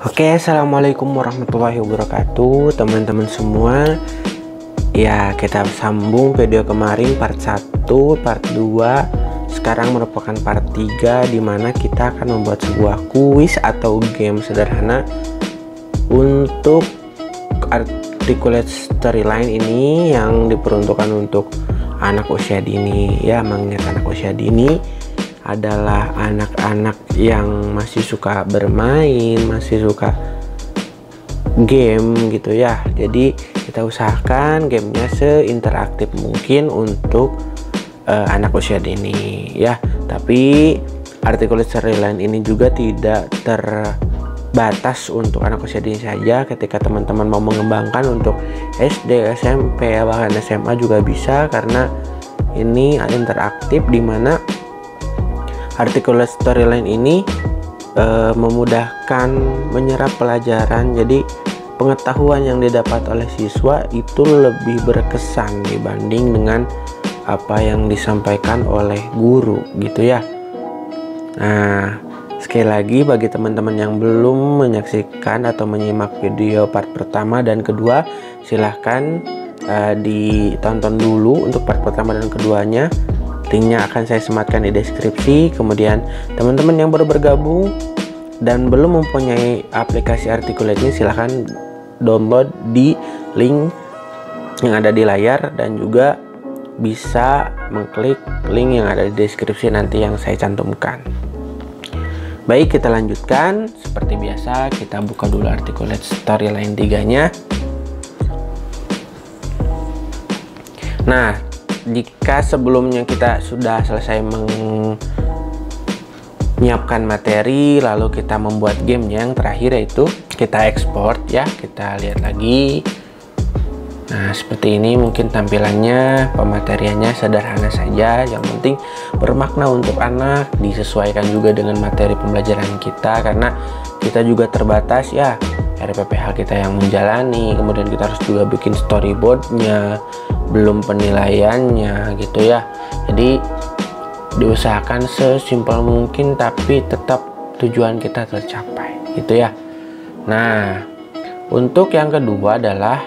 Oke, assalamualaikum warahmatullahi wabarakatuh, teman-teman semua. Ya, kita sambung video kemarin part 1, part 2. Sekarang merupakan part 3, dimana kita akan membuat sebuah kuis atau game sederhana untuk articulate storyline ini yang diperuntukkan untuk anak usia dini. Ya, mengingat anak usia dini adalah anak-anak yang masih suka bermain, masih suka game gitu ya. Jadi kita usahakan gamenya seinteraktif mungkin untuk anak usia dini ya. Tapi articulate storyline ini juga tidak terbatas untuk anak usia dini saja. Ketika teman-teman mau mengembangkan untuk SD, SMP, bahkan SMA juga bisa, karena ini interaktif, dimana articulate storyline ini memudahkan menyerap pelajaran. Jadi pengetahuan yang didapat oleh siswa itu lebih berkesan dibanding dengan apa yang disampaikan oleh guru gitu ya. Nah, sekali lagi bagi teman-teman yang belum menyaksikan atau menyimak video part pertama dan kedua, silahkan ditonton dulu untuk part pertama dan keduanya. Linknya akan saya sematkan di deskripsi. Kemudian teman-teman yang baru bergabung dan belum mempunyai aplikasi Articulate ini, silahkan download di link yang ada di layar, dan juga bisa mengklik link yang ada di deskripsi nanti yang saya cantumkan. Baik, kita lanjutkan. Seperti biasa, kita buka dulu Articulate Storyline 3-nya. Nah, jika sebelumnya kita sudah selesai menyiapkan materi, lalu kita membuat gamenya, yang terakhir yaitu kita ekspor ya. Kita lihat lagi. Nah, seperti ini mungkin tampilannya. Pemateriannya sederhana saja, yang penting bermakna untuk anak, disesuaikan juga dengan materi pembelajaran kita, karena kita juga terbatas ya, RPPH kita yang menjalani. Kemudian kita harus juga bikin storyboardnya, belum penilaiannya gitu ya. Jadi diusahakan sesimpel mungkin, tapi tetap tujuan kita tercapai gitu ya. Nah, untuk yang kedua adalah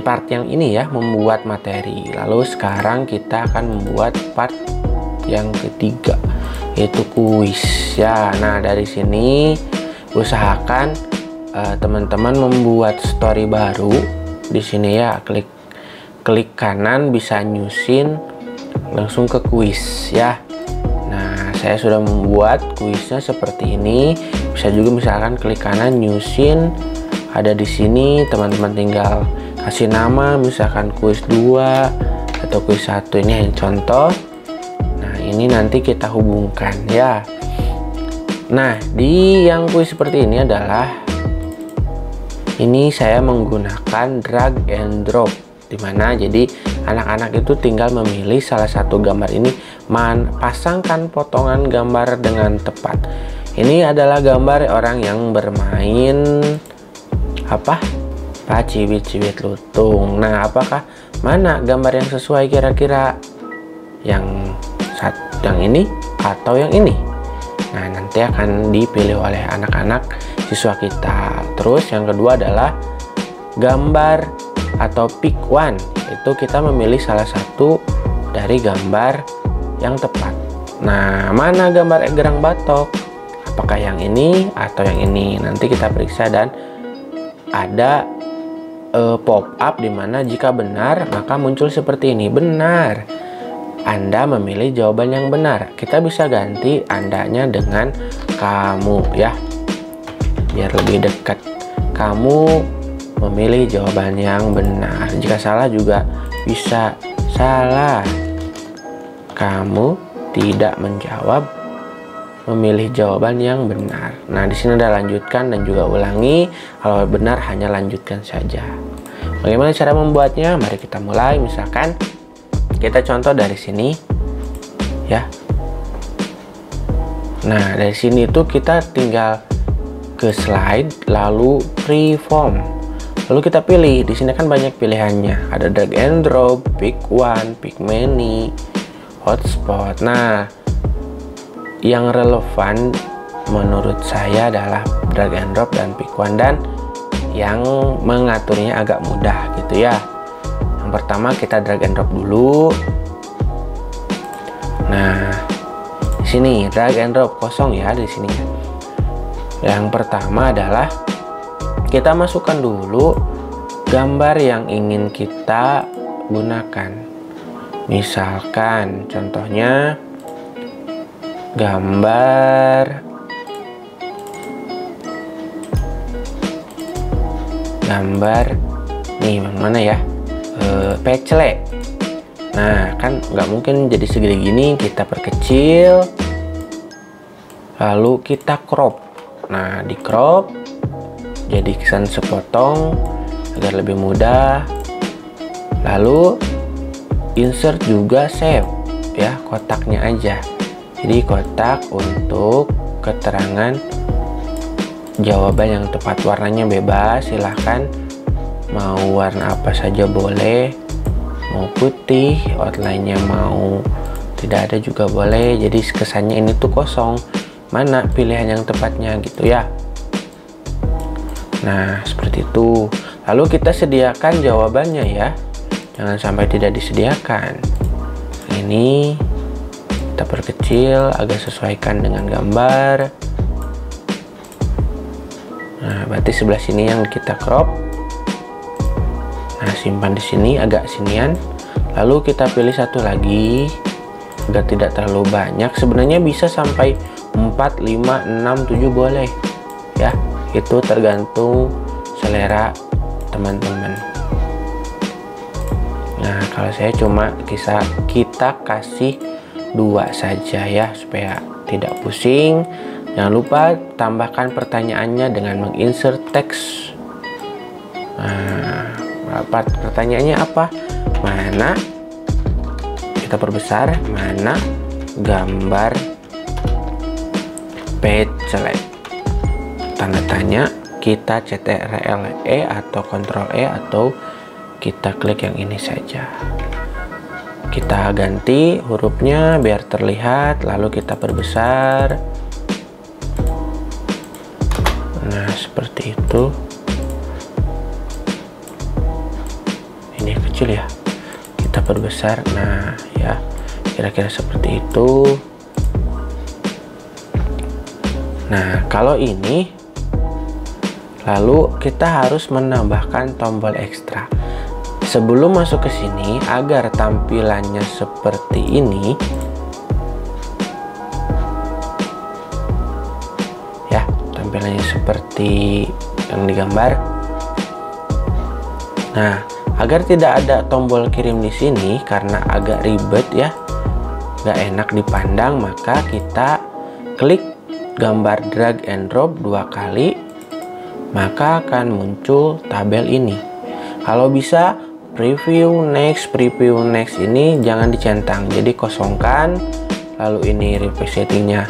part yang ini ya, membuat materi. Lalu sekarang kita akan membuat part yang ketiga, yaitu kuis ya. Nah, dari sini usahakan teman-teman membuat story baru. Di sini ya, klik kanan bisa nyusin langsung ke kuis ya. Nah, saya sudah membuat kuisnya seperti ini. Bisa juga misalkan klik kanan nyusin, ada di sini, teman-teman tinggal kasih nama, misalkan kuis 2 atau kuis 1. Ini hanya contoh. Nah, ini nanti kita hubungkan ya. Nah, di yang kuis seperti ini adalah, ini saya menggunakan drag and drop, dimana jadi anak-anak itu tinggal memilih salah satu gambar ini, pasangkan potongan gambar dengan tepat. Ini adalah gambar orang yang bermain cibit-cibit lutung. Nah, apakah mana gambar yang sesuai kira-kira? Yang ini atau yang ini? Nah, nanti akan dipilih oleh anak-anak siswa kita. Terus yang kedua adalah gambar atau pick one. Itu kita memilih salah satu dari gambar yang tepat. Nah, mana gambar gerang batok? Apakah yang ini atau yang ini? Nanti kita periksa, dan ada pop up dimana jika benar maka muncul seperti ini. Benar, Anda memilih jawaban yang benar. Kita bisa ganti Andanya dengan kamu ya, biar lebih dekat. Kamu memilih jawaban yang benar. Jika salah juga bisa salah. Kamu tidak menjawab, memilih jawaban yang benar. Nah, di sini ada lanjutkan dan juga ulangi. Kalau benar hanya lanjutkan saja. Bagaimana cara membuatnya? Mari kita mulai. Misalkan kita contoh dari sini ya. Nah, dari sini tuh kita tinggal ke slide, lalu preform. Lalu kita pilih. Di sini kan banyak pilihannya. Ada drag and drop, pick one, pick many, hotspot. Nah, yang relevan menurut saya adalah drag and drop dan pick one, dan yang mengaturnya agak mudah gitu ya. Yang pertama kita drag and drop dulu. Nah, di sini drag and drop kosong ya di sini. Yang pertama adalah kita masukkan dulu gambar yang ingin kita gunakan. Misalkan contohnya gambar nih, yang mana ya, pecele. Nah, kan nggak mungkin jadi segede gini, kita perkecil lalu kita crop. Nah, di crop jadi kesan sepotong agar lebih mudah, lalu insert juga save ya, kotaknya aja. Jadi kotak untuk keterangan jawaban yang tepat. Warnanya bebas, silahkan mau warna apa saja boleh, mau putih, outline-nya mau tidak ada juga boleh. Jadi kesannya ini tuh kosong, mana pilihan yang tepatnya gitu ya. Nah, seperti itu. Lalu kita sediakan jawabannya ya, jangan sampai tidak disediakan. Ini kita perkecil agak sesuaikan dengan gambar. Nah, berarti sebelah sini yang kita crop. Nah, simpan di sini agak sinian. Lalu kita pilih satu lagi agar tidak terlalu banyak. Sebenarnya bisa sampai 4, 5, 6, 7 boleh ya. Itu tergantung selera teman-teman. Nah, kalau saya cuma kita kasih 2 saja ya, supaya tidak pusing. Jangan lupa tambahkan pertanyaannya dengan menginsert teks. Nah, pertanyaannya apa? Mana, kita perbesar, mana gambar pecele? Tanda tanya, kita CTRL-E atau Ctrl-E, atau kita klik yang ini saja. Kita ganti hurufnya biar terlihat, lalu kita perbesar. Nah, seperti itu. Ini kecil ya, kita perbesar. Nah ya, kira-kira seperti itu. Nah, kalau ini lalu kita harus menambahkan tombol ekstra. Sebelum masuk ke sini, agar tampilannya seperti ini ya, tampilannya seperti yang digambar. Nah, agar tidak ada tombol kirim di sini karena agak ribet ya, nggak enak dipandang, maka kita klik gambar drag and drop 2 kali, maka akan muncul tabel ini. Kalau bisa preview next ini jangan dicentang, jadi kosongkan. Lalu ini replace settingnya,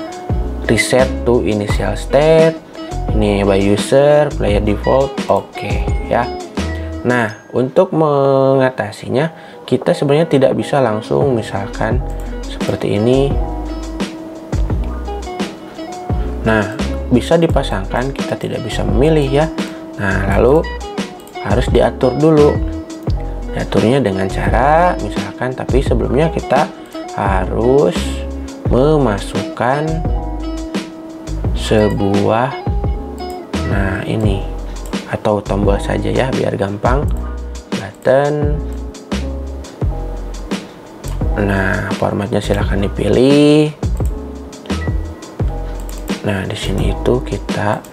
reset to initial state, ini by user, player default, oke ya. Nah, untuk mengatasinya kita sebenarnya tidak bisa langsung misalkan seperti ini. Nah, bisa dipasangkan, kita tidak bisa memilih ya. Nah, lalu harus diatur dulu. Diaturnya dengan cara misalkan, tapi sebelumnya kita harus memasukkan sebuah, nah ini, atau tombol saja ya biar gampang, button. Nah, formatnya silahkan dipilih. Nah, di sini itu kita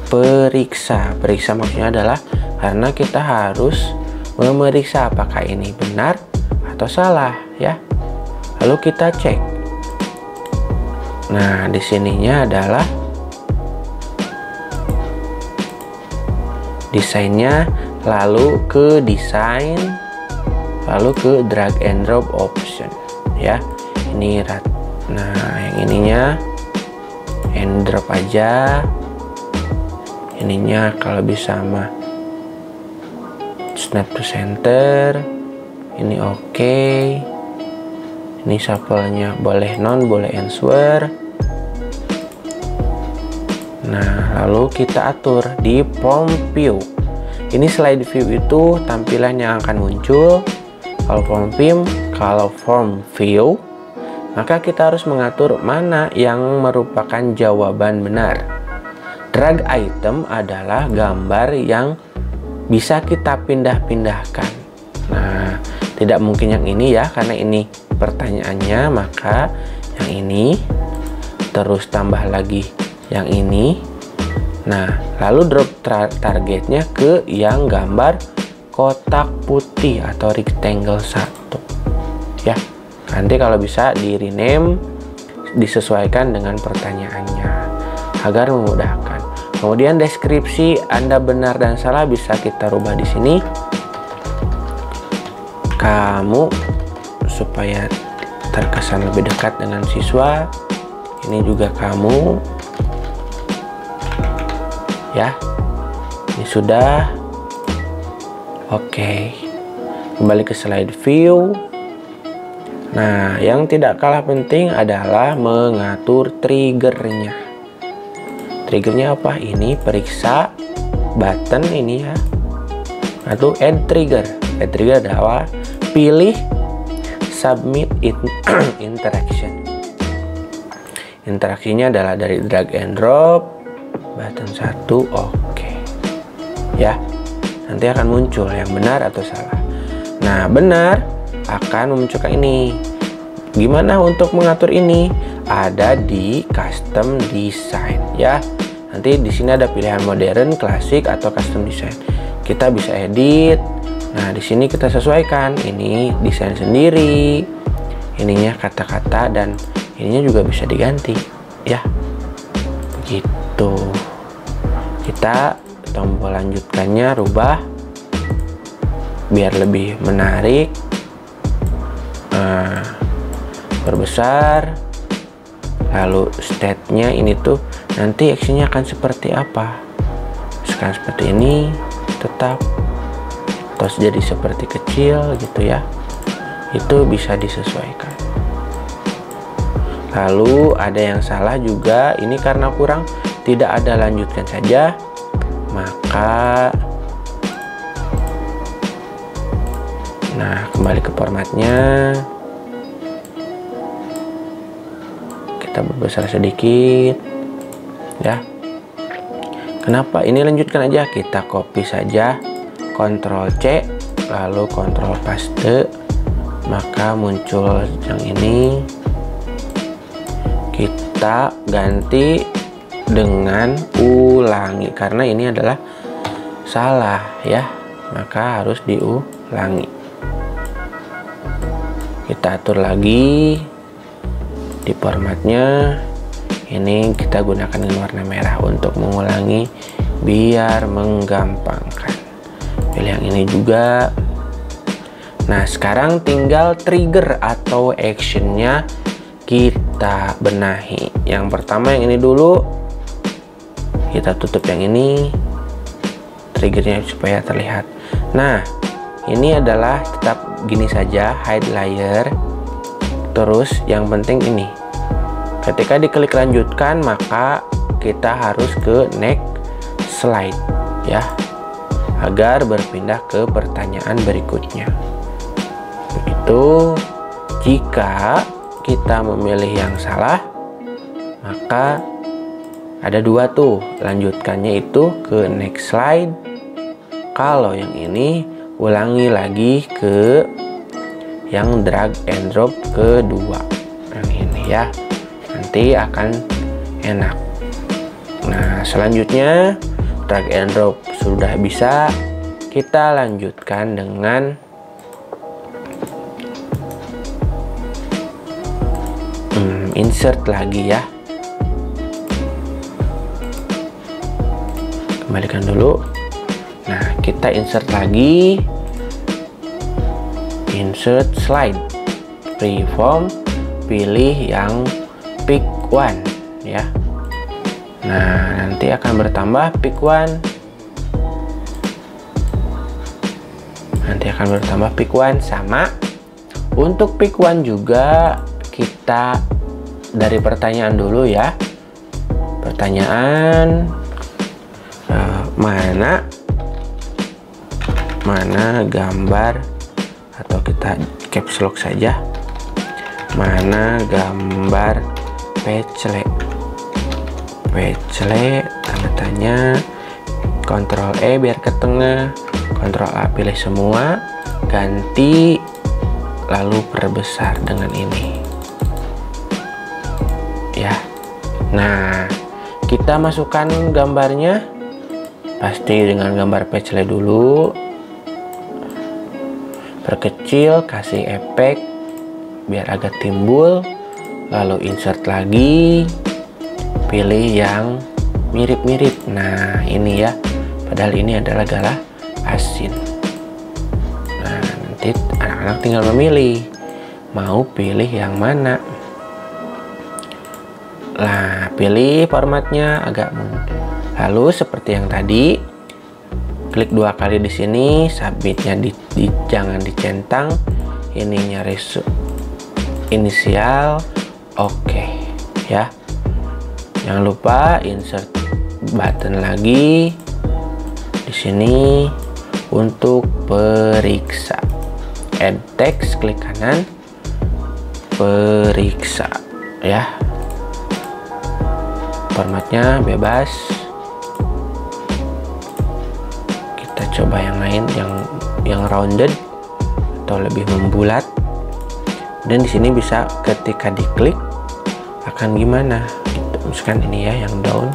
periksa. Periksa maksudnya adalah karena kita harus memeriksa apakah ini benar atau salah ya. Lalu kita cek. Nah, di sininya adalah desainnya, lalu ke desain, lalu ke drag and drop option ya. Ini nah, yang ininya and drop aja. Ininya kalau bisa mah snap to center. Ini oke. Ini shuffle-nya boleh non, boleh answer. Nah, lalu kita atur di form view. Ini slide view itu tampilan yang akan muncul. Kalau form view, maka kita harus mengatur mana yang merupakan jawaban benar. Drag item adalah gambar yang bisa kita pindah-pindahkan. Nah, tidak mungkin yang ini ya, karena ini pertanyaannya, maka yang ini, terus tambah lagi yang ini. Nah, lalu drop targetnya ke yang gambar kotak putih atau rectangle 1 ya. Nanti kalau bisa di rename, disesuaikan dengan pertanyaannya agar memudahkan. Kemudian deskripsi Anda benar dan salah bisa kita rubah di sini. Kamu, supaya terkesan lebih dekat dengan siswa. Ini juga kamu. Ya. Ini sudah. Oke. Kembali ke slide view. Nah, yang tidak kalah penting adalah mengatur triggernya. Triggernya apa? Ini periksa button ini ya. Atau add trigger. Add trigger adalah pilih submit interaction. Interaksinya adalah dari drag and drop button 1. Oke. Ya. Nanti akan muncul yang benar atau salah. Nah, benar akan memunculkan ini. Gimana untuk mengatur ini? Ada di custom design ya. Nanti di sini ada pilihan modern, klasik atau custom design. Kita bisa edit. Nah, di sini kita sesuaikan. Ini desain sendiri. Ininya kata-kata dan ininya juga bisa diganti ya. Begitu. Kita tombol lanjutkannya rubah biar lebih menarik. Perbesar, lalu state-nya ini tuh nanti actionnya akan seperti apa. Sekarang seperti ini tetap, terus jadi seperti kecil gitu ya. Itu bisa disesuaikan. Lalu ada yang salah juga, ini karena kurang, tidak ada lanjutkan saja, maka nah kembali ke formatnya, kita berbesar sedikit ya. Kenapa ini lanjutkan aja? Kita copy saja, Ctrl C lalu Ctrl paste, maka muncul yang ini. Kita ganti dengan ulangi karena ini adalah salah ya, maka harus diulangi. Kita atur lagi di formatnya. Ini kita gunakan dengan warna merah untuk mengulangi biar menggampangkan. Pilih yang ini juga. Nah, sekarang tinggal trigger atau actionnya kita benahi. Yang pertama yang ini dulu, kita tutup yang ini, triggernya supaya terlihat. Nah, ini adalah tetap gini saja, hide layer. Terus yang penting ini, ketika diklik lanjutkan maka kita harus ke next slide ya, agar berpindah ke pertanyaan berikutnya. Begitu. Jika kita memilih yang salah, maka ada dua tuh, lanjutkannya itu ke next slide. Kalau yang ini ulangi lagi ke yang drag and drop kedua, yang ini ya, nanti akan enak. Nah, selanjutnya drag and drop sudah bisa, kita lanjutkan dengan insert lagi ya. Kembalikan dulu. Nah, kita insert lagi, insert slide, freeform, pilih yang pick one ya. Nah, nanti akan bertambah pick one. Nanti akan bertambah pick one sama. Untuk pick one juga kita dari pertanyaan dulu ya. pertanyaan, mana gambar, atau kita caps lock saja, mana gambar pecle, tanda tanya, Ctrl E biar ke tengah, Ctrl A pilih semua, ganti, lalu perbesar dengan ini ya. Nah, kita masukkan gambarnya, pasti dengan gambar pecle dulu, perkecil, kasih efek biar agak timbul, lalu insert lagi, pilih yang mirip-mirip. Nah, ini ya, padahal ini adalah galah asin. Nah, nanti anak-anak tinggal memilih mau pilih yang mana. Nah, pilih formatnya agak mudah. Lalu seperti yang tadi, klik 2 kali di sini, submitnya jangan dicentang, ininya inisial, oke ya. Jangan lupa insert button lagi di sini untuk periksa. Add text, klik kanan, periksa ya. Formatnya bebas. Kita coba yang lain, yang rounded atau lebih membulat. Dan di sini bisa ketika diklik akan gimana? Misalkan ini ya, yang down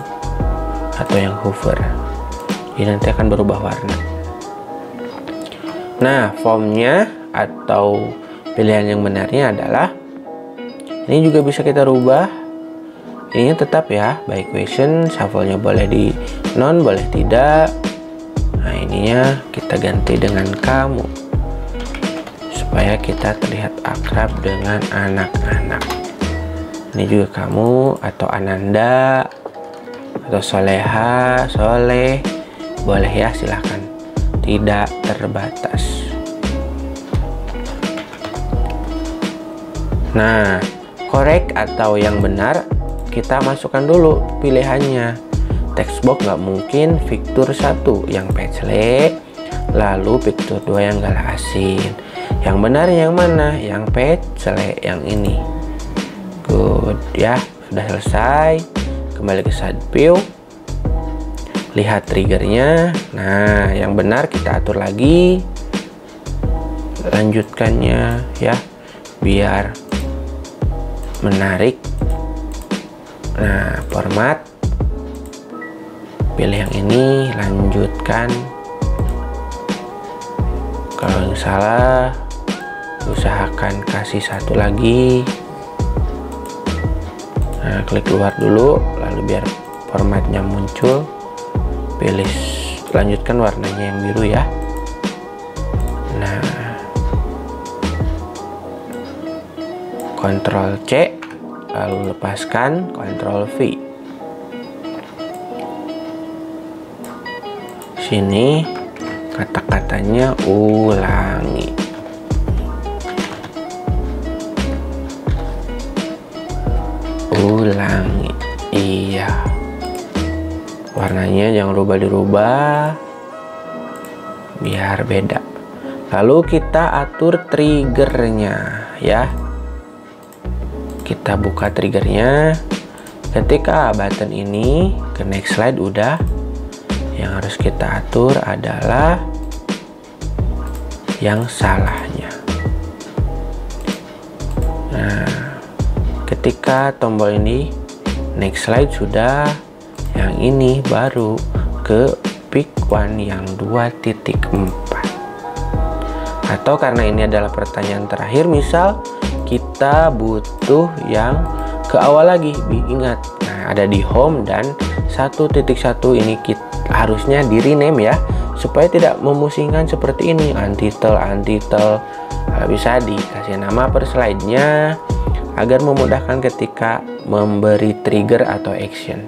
atau yang hover. Jadi nanti akan berubah warna. Nah, formnya atau pilihan yang benarnya adalah ini juga bisa kita rubah. Ini tetap ya, by question, shuffle-nya boleh di non, boleh tidak. Nah, ininya kita ganti dengan kamu supaya kita terlihat akrab dengan anak-anak. Ini juga kamu atau Ananda atau Soleha, Soleh, boleh ya, silahkan, tidak terbatas. Nah, correct atau yang benar kita masukkan dulu pilihannya. Text box nggak mungkin fitur 1 yang pecle, lalu fitur 2 yang galah asin. Yang benar yang mana? Yang pecle, yang ini. Good ya, sudah selesai. Kembali ke side view, lihat triggernya. Nah, yang benar kita atur lagi, lanjutkannya ya, biar menarik. Nah, format, pilih yang ini, lanjutkan. Kalau yang salah, usahakan kasih 1 lagi. Nah, klik keluar dulu, lalu biar formatnya muncul, pilih lanjutkan warnanya yang biru ya. Nah, Ctrl C, lalu lepaskan, Ctrl V. Sini kata-katanya ulangi. Ulangi. Iya. Warnanya jangan dirubah biar beda. Lalu kita atur triggernya ya. Kita buka triggernya. Ketika button ini ke next slide udah, yang harus kita atur adalah yang salahnya. Nah, ketika tombol ini next slide sudah, yang ini baru ke pick one yang 2.4. Atau karena ini adalah pertanyaan terakhir, misal kita butuh yang ke awal lagi, ingat, nah ada di home dan 1.1 ini kita harusnya di rename ya, supaya tidak memusingkan seperti ini, untitled. Bisa dikasih nama per slide-nya agar memudahkan ketika memberi trigger atau action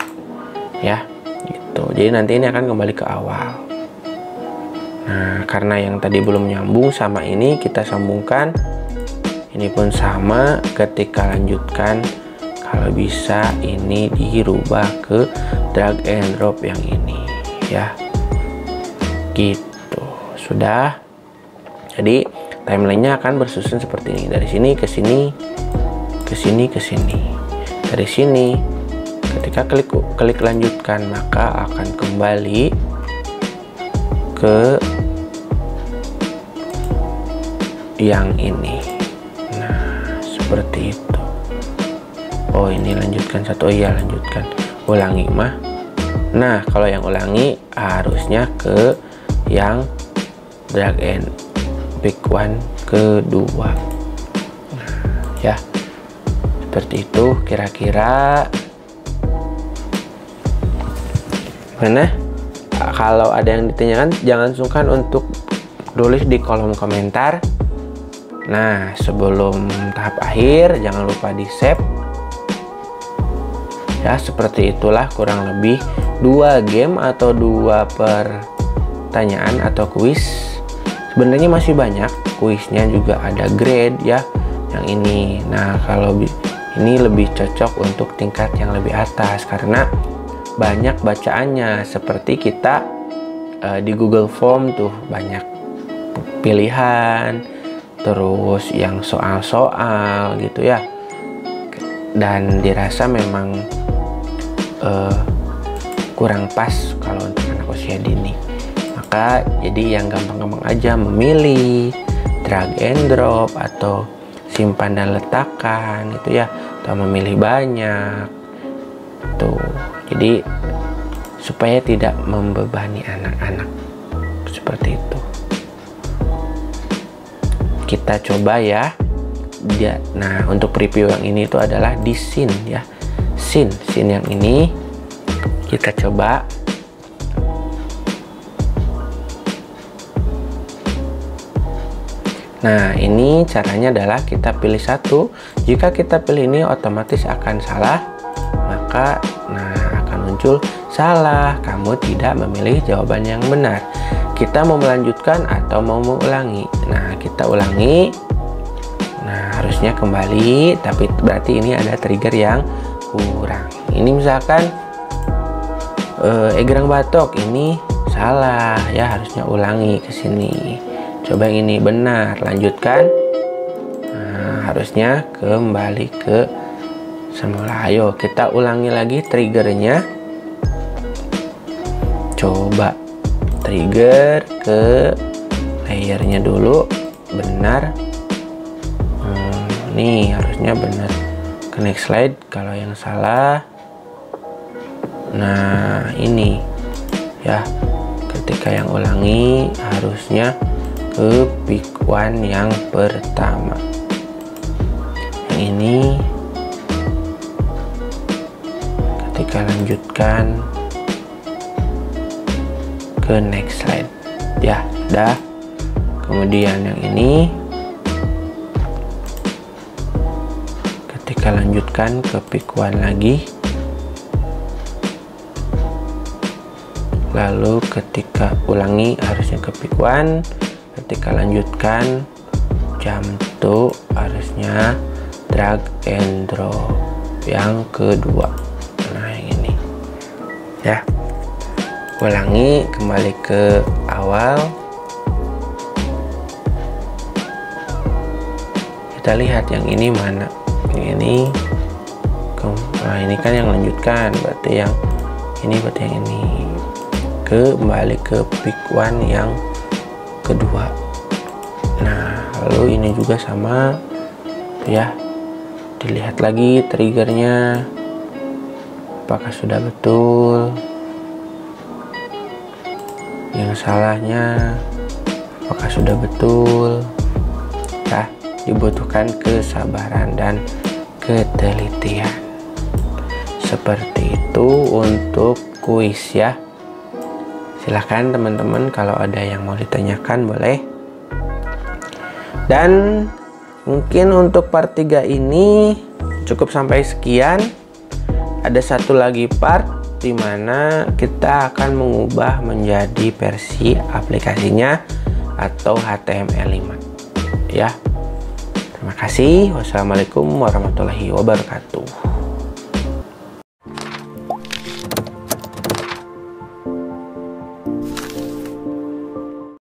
ya, gitu. Jadi nanti ini akan kembali ke awal. Nah, karena yang tadi belum nyambung sama ini, kita sambungkan. Ini pun sama, ketika lanjutkan kalau bisa ini dirubah ke drag and drop yang ini ya, gitu. Sudah. Jadi timelinenya akan bersusun seperti ini, dari sini ke sini, ke sini, ke sini. Dari sini ketika klik lanjutkan maka akan kembali ke yang ini. Nah, seperti itu. Oh, ini lanjutkan satu. Oh iya, lanjutkan. Ulangi mah. Nah, kalau yang ulangi harusnya ke yang drag and pick one kedua. Nah, ya. Seperti itu kira-kira. Mana? Kalau ada yang ditanyakan, jangan sungkan untuk tulis di kolom komentar. Nah, sebelum tahap akhir jangan lupa di save. Ya, seperti itulah kurang lebih 2 game atau 2 pertanyaan atau kuis. Sebenarnya masih banyak kuisnya, juga ada grade ya yang ini. Nah, kalau ini lebih cocok untuk tingkat yang lebih atas karena banyak bacaannya, seperti kita di Google Form tuh banyak pilihan, terus yang soal-soal gitu ya, dan dirasa memang kurang pas kalau untuk anak usia dini. Maka jadi yang gampang-gampang aja, memilih drag and drop atau simpan dan letakkan gitu ya, atau memilih banyak tuh. Jadi supaya tidak membebani anak-anak seperti itu. Kita coba ya. Nah, untuk preview yang ini itu adalah di scene ya. Scene yang ini kita coba. Nah, ini caranya adalah kita pilih satu. Jika kita pilih ini otomatis akan salah, maka akan muncul salah, kamu tidak memilih jawaban yang benar. Kita mau melanjutkan atau mau mengulangi. Nah, kita ulangi. Nah, harusnya kembali, tapi berarti ini ada trigger yang kurang. Ini misalkan egrang batok, ini salah ya, harusnya ulangi ke sini. Coba yang ini benar, lanjutkan. Nah, harusnya kembali ke semula. Ayo kita ulangi lagi triggernya. Coba trigger ke layernya dulu, benar. Nih harusnya benar. Ke next slide. Kalau yang salah, nah ini ya, ketika yang ulangi harusnya ke pick one yang pertama. Yang ini ketika lanjutkan ke next slide ya, dah. Kemudian yang ini ketika lanjutkan ke pick one lagi, lalu ketika ulangi harusnya ke pick one, ketika lanjutkan jump to harusnya drag and drop yang kedua. Nah, yang ini ya, ulangi kembali ke awal. Kita lihat yang ini mana. Ini nah, ini kan yang lanjutkan, berarti yang ini, berarti yang ini. Kembali ke pick one yang kedua. Nah, lalu ini juga sama ya, dilihat lagi triggernya apakah sudah betul, yang salahnya apakah sudah betul ya. Dibutuhkan kesabaran dan ketelitian. Seperti itu untuk kuis ya. Silahkan teman-teman kalau ada yang mau ditanyakan boleh. Dan mungkin untuk part 3 ini cukup sampai sekian. Ada satu lagi part dimana kita akan mengubah menjadi versi aplikasinya atau HTML5 ya. Terima kasih. Wassalamualaikum warahmatullahi wabarakatuh.